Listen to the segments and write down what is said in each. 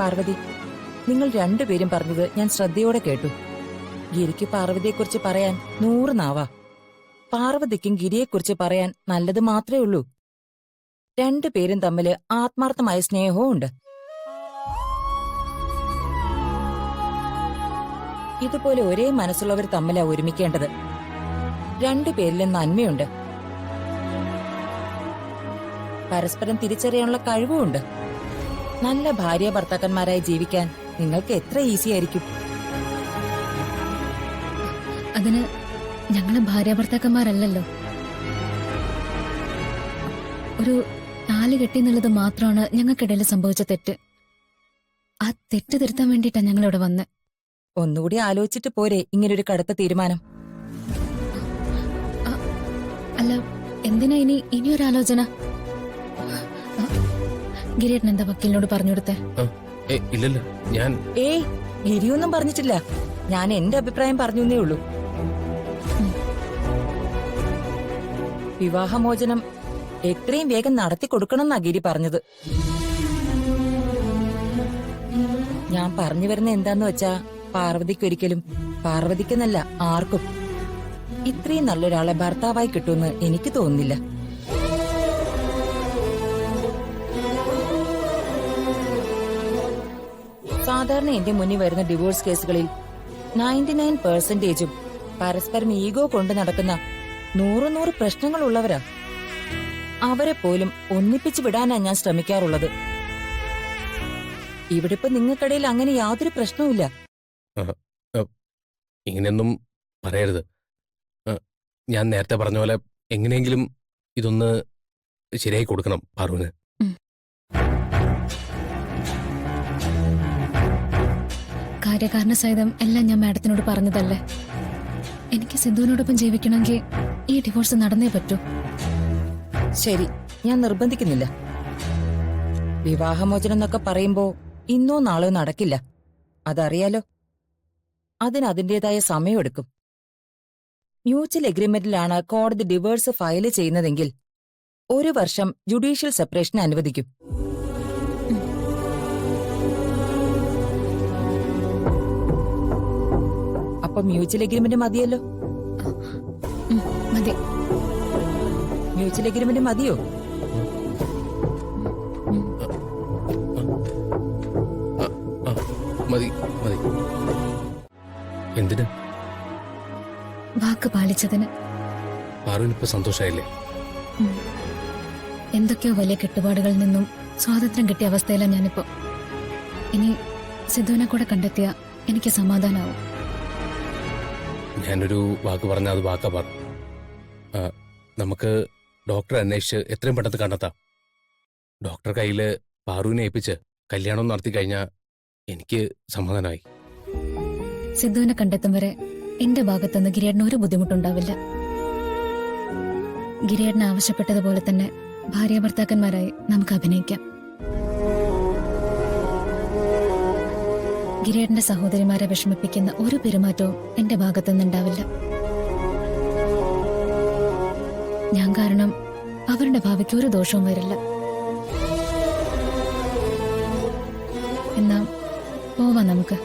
പാർവതി, നിങ്ങൾ രണ്ടുപേരും പറഞ്ഞത് ഞാൻ ശ്രദ്ധയോടെ കേട്ടു. ഗിരിക്ക് പാർവതിയെക്കുറിച്ച് പറയാൻ 100 നാവാ. പാർവതിക്കും ഗിരിയെക്കുറിച്ച് പറയാൻ നല്ലത് മാത്രമേ ഉള്ളൂ. രണ്ടുപേരും തമ്മില് ആത്മാർത്ഥമായ സ്നേഹവും ഉണ്ട്. ഇതുപോലെ ഒരേ മനസ്സുള്ളവർ തമ്മിലാ ഒരുമിക്കേണ്ടത്. രണ്ടുപേരിലും നന്മയുണ്ട്, പരസ്പരം തിരിച്ചറിയാനുള്ള കഴിവുമുണ്ട്. നല്ല ഭാര്യ ഭർത്താക്കന്മാരായി ജീവിക്കാൻ നിങ്ങൾക്ക് എത്ര ഈസി ആയിരിക്കും. അതിന് ഞങ്ങള് ഭാര്യ ഭർത്താക്കന്മാരല്ലല്ലോ. ഒരു താലി കെട്ടി എന്നുള്ളത് മാത്രമാണ് ഞങ്ങൾക്കിടയിൽ സംഭവിച്ച തെറ്റ്. ആ തെറ്റ് തിരുത്താൻ വേണ്ടിയിട്ടാണ് ഞങ്ങളിവിടെ വന്നത്. ഒന്നുകൂടി ആലോചിച്ചിട്ട് പോരെ ഇങ്ങനൊരു കടുത്ത തീരുമാനം? അല്ല, എന്തിനാ ഇനിയൊരാലോചന? ഗിരിയേട്ടൻ എന്താ വക്കീലിനോട് പറഞ്ഞു കൊടുത്തേ? ഇല്ലല്ല, ഞാൻ ഗിരിയൊന്നും പറഞ്ഞിട്ടില്ല. ഞാൻ എന്റെ അഭിപ്രായം പറഞ്ഞേ ഉള്ളൂ. വിവാഹമോചനം എത്രയും വേഗം നടത്തി കൊടുക്കണമെന്നാ ഗിരി പറഞ്ഞത്. ഞാൻ പറഞ്ഞു വരുന്ന എന്താന്ന് വെച്ചാ, പാർവതിക്കൊരിക്കലും, പാർവതിക്കെന്നല്ല ആർക്കും ഇത്രയും നല്ലൊരാളെ ഭർത്താവായി കിട്ടുമെന്ന് എനിക്ക് തോന്നുന്നില്ല. സാധാരണ എന്റെ മുന്നിൽ വരുന്ന ഡിവോഴ്സ് കേസുകളിൽ 99% പരസ്പരം ഈഗോ കൊണ്ട് നടക്കുന്ന 100 പ്രശ്നങ്ങളുള്ളവരാ. അവരെ പോലും ഒന്നിപ്പിച്ചു വിടാനാ ഞാൻ ശ്രമിക്കാറുള്ളത്. ഇവിടെ ഇപ്പൊ നിങ്ങൾക്കിടയിൽ അങ്ങനെ യാതൊരു പ്രശ്നവുമില്ല. ഇങ്ങനെയൊന്നും പറയരുത്. ഞാൻ നേരത്തെ പറഞ്ഞ പോലെ എങ്ങനെയെങ്കിലും ഇതൊന്ന് ശരിയായി കൊടുക്കണം പാറുവിന്. കാര്യകാരണ സഹിതം എല്ലാം ഞാൻ മാഡത്തിനോട് പറഞ്ഞതല്ലേ. എനിക്ക് സിന്ധുവിനോടൊപ്പം ജീവിക്കണമെങ്കിൽ ഈ ഡിവോഴ്സ് നടന്നേ പറ്റൂ. ശരി, ഞാൻ നിർബന്ധിക്കുന്നില്ല. വിവാഹമോചനം എന്നൊക്കെ പറയുമ്പോ ഇന്നോ നാളോ നടക്കില്ല, അതറിയാലോ. അതിന് അതിന്റേതായ സമയമെടുക്കും. മ്യൂച്വൽ എഗ്രിമെന്റിലാണ് കോടതി ഡിവോഴ്സ് ഫയൽ ചെയ്യുന്നതെങ്കിൽ 1 വർഷം ജുഡീഷ്യൽ സെപ്പറേഷൻ അനുവദിക്കും. അപ്പൊ മ്യൂച്വൽ എഗ്രിമെന്റ് മതിയല്ലോ? മതി. മ്യൂച്വൽ എഗ്രിമെന്റ് മതിയോ? മതി മതി. എന്തിന്? വാക്ക് പാലിച്ചതിന്. പാറുവിനിപ്പോ സന്തോഷായില്ലേ? എന്തൊക്കെയോ വലിയ കെട്ടുപാടുകളിൽ നിന്നും സ്വാതന്ത്ര്യം കിട്ടിയ അവസ്ഥയിലാണ് ഞാനിപ്പോ. ഇനി സിദ്ധുവിനെ കൂടെ കണ്ടെത്തിയ എനിക്ക് സമാധാനാവും. ഞാനൊരു വാക്ക് പറഞ്ഞ അത് വാക്കാ പറഞ്ഞു. നമുക്ക് ഡോക്ടറെ അന്വേഷിച്ച് എത്രയും പെട്ടെന്ന് കണ്ടെത്താം. ഡോക്ടർ കയ്യില് പാറുവിനെ ഏൽപ്പിച്ച് കല്യാണം നടത്തി കഴിഞ്ഞാൽ എനിക്ക് സമാധാനമായി. സിദ്ധുവിനെ കണ്ടെത്തും വരെ എന്റെ ഭാഗത്തുനിന്ന് ഗിരിയേട്ടന് ഒരു ബുദ്ധിമുട്ടുണ്ടാവില്ല. ഗിരിയേട്ടൻ ആവശ്യപ്പെട്ടതുപോലെ തന്നെ ഭാര്യ ഭർത്താക്കന്മാരായി നമുക്ക് അഭിനയിക്കാം. ഗിരിയേട്ടന്റെ സഹോദരിമാരെ വിഷമിപ്പിക്കുന്ന ഒരു പെരുമാറ്റവും എന്റെ ഭാഗത്തുനിന്നുണ്ടാവില്ല. ഞാൻ കാരണം അവരുടെ ഭാവിക്ക് ഒരു ദോഷവും വരില്ല. എന്നാ പോവാം നമുക്ക്.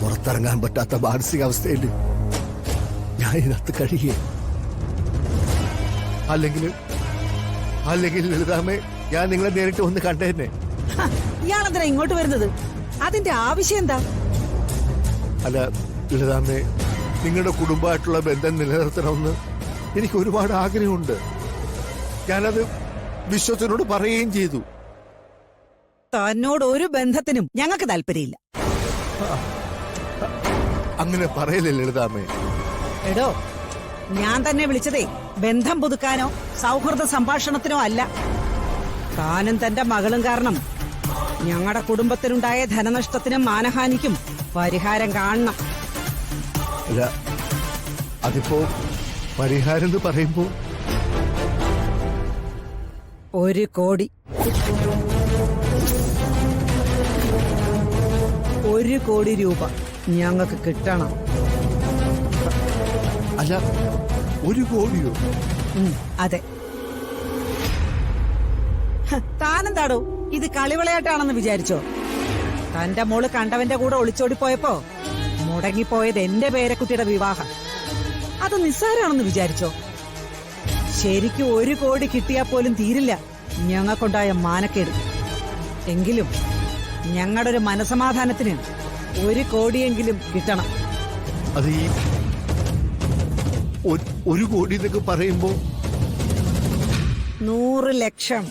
പുറത്തിറങ്ങാൻ പറ്റാത്ത മാനസികാവസ്ഥയിൽ ഞാൻ ഇതിനകത്ത് കഴിയേ. അല്ലെങ്കിൽ ലളിതാമ്മേ, ഞാൻ നിങ്ങളെ നേരിട്ട് ഒന്ന് കണ്ടേന്നെ. ഇയാളെന്തിനാ ഇങ്ങോട്ട് വരുന്നത്? അതിന്റെ ആവശ്യം എന്താ? അല്ല ലളിതാമ്മേ, നിങ്ങളുടെ കുടുംബമായിട്ടുള്ള ബന്ധം നിലനിർത്തണമെന്ന് എനിക്ക് ഒരുപാട് ആഗ്രഹമുണ്ട്. ഞാനത് വിശ്വത്തിനോട് പറയുകയും ചെയ്തു. തന്നോട് ഒരു ബന്ധത്തിനും ഞങ്ങൾക്ക് താല്പര്യമില്ല. അങ്ങനെ പറയല്ലേ ലളിതാമ്മേ. എടോ, ഞാൻ തന്നെ വിളിച്ചതേ ബന്ധം പുതുക്കാനോ സൗഹൃദ സംഭാഷണത്തിനോ അല്ല. താനും തന്റെ മകളും കാരണം ഞങ്ങളുടെ കുടുംബത്തിനുണ്ടായ ധനനഷ്ടത്തിനും മാനഹാനിക്കും പരിഹാരം കാണണം. അല്ല, അതിപ്പോ പരിഹാരം എന്ന് പറയുമ്പോ 1 കോടി. 1 കോടി രൂപ ഞങ്ങൾക്ക് കിട്ടണം. അല്ല, 1 കോടിയോ? അതെ. താനെന്താടോ ഇത് കളിവിളയാട്ടാണെന്ന് വിചാരിച്ചോ? തന്റെ മോള് കണ്ടവന്റെ കൂടെ ഒളിച്ചോടിപ്പോയപ്പോ മുടങ്ങിപ്പോയത് എന്റെ പേരക്കുട്ടിയുടെ വിവാഹം. അത് നിസ്സാരാണെന്ന് വിചാരിച്ചോ? ശരിക്കും 1 കോടി കിട്ടിയാൽ പോലും തീരില്ല ഞങ്ങൾക്കുണ്ടായ മാനക്കേട്. എങ്കിലും ഞങ്ങളുടെ ഒരു മനസമാധാനത്തിന് 1 കോടിയെങ്കിലും കിട്ടണം. അത് ഈ 1 കോടി എന്നൊക്കെ പറയുമ്പോ 100 ലക്ഷം.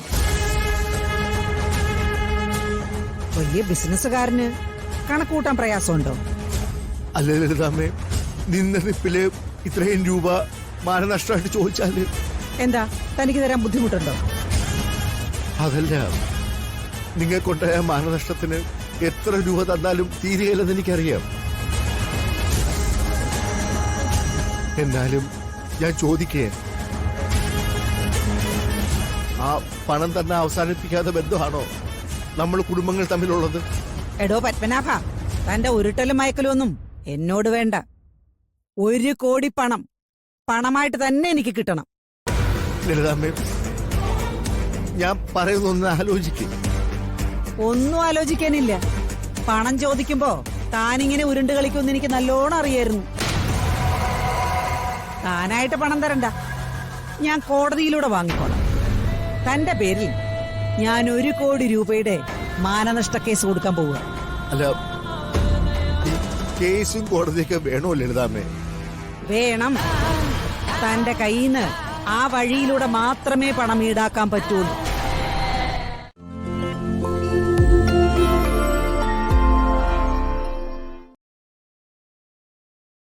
വലിയ ബിസിനസ്സുകാരന് കണക്കൂട്ടാൻ പ്രയാസമുണ്ടോ? അല്ല ലളിതാമ്മേ, നിന്ന നിപ്പില് ഇത്രയും രൂപ മാനനഷ്ടമായിട്ട് ചോദിച്ചാല് എന്താ തനിക്ക് തരാൻ ബുദ്ധിമുട്ടുണ്ടോ? അതല്ല, നിങ്ങൾക്കുണ്ടായ മാനനഷ്ടത്തിന് എത്ര രൂപ തന്നാലും തീരുകയില്ലെന്ന് എനിക്കറിയാം. എന്നാലും ഞാൻ ചോദിക്കേ, ആ പണം തന്നെ അവസാനിപ്പിക്കാതെ ബന്ധമാണോ നമ്മൾ കുടുംബങ്ങൾ തമ്മിലുള്ളത്? എടോ പത്മനാഭ, തന്റെ ഉരുട്ടലും മയക്കലും ഒന്നും എന്നോട് വേണ്ട. 1 കോടി പണം പണമായിട്ട് തന്നെ എനിക്ക് കിട്ടണം. ലളിതാമ്മേ, ഞാൻ പറയുന്നൊന്ന് ആലോചിക്കേ. ഒന്നും ആലോചിക്കാനില്ല. പണം ചോദിക്കുമ്പോ താനിങ്ങനെ ഉരുണ്ട് കളിക്കുമെന്ന് എനിക്ക് നല്ലോണം അറിയായിരുന്നു. താനായിട്ട് പണം തരണ്ട, ഞാൻ കോടതിയിലൂടെ വാങ്ങിക്കോളാം. തന്റെ പേരിൽ ഞാൻ 1 കോടി രൂപയുടെ മാനനഷ്ട കേസ് കൊടുക്കാൻ പോവുക. അല്ല, ഈ കേസും കോടതിയൊക്കെ വേണോ ലളിതാമ്മേ? വേണം. തന്റെ കയ്യിന്ന് ആ വഴിയിലൂടെ മാത്രമേ പണം ഈടാക്കാൻ പറ്റുള്ളൂ.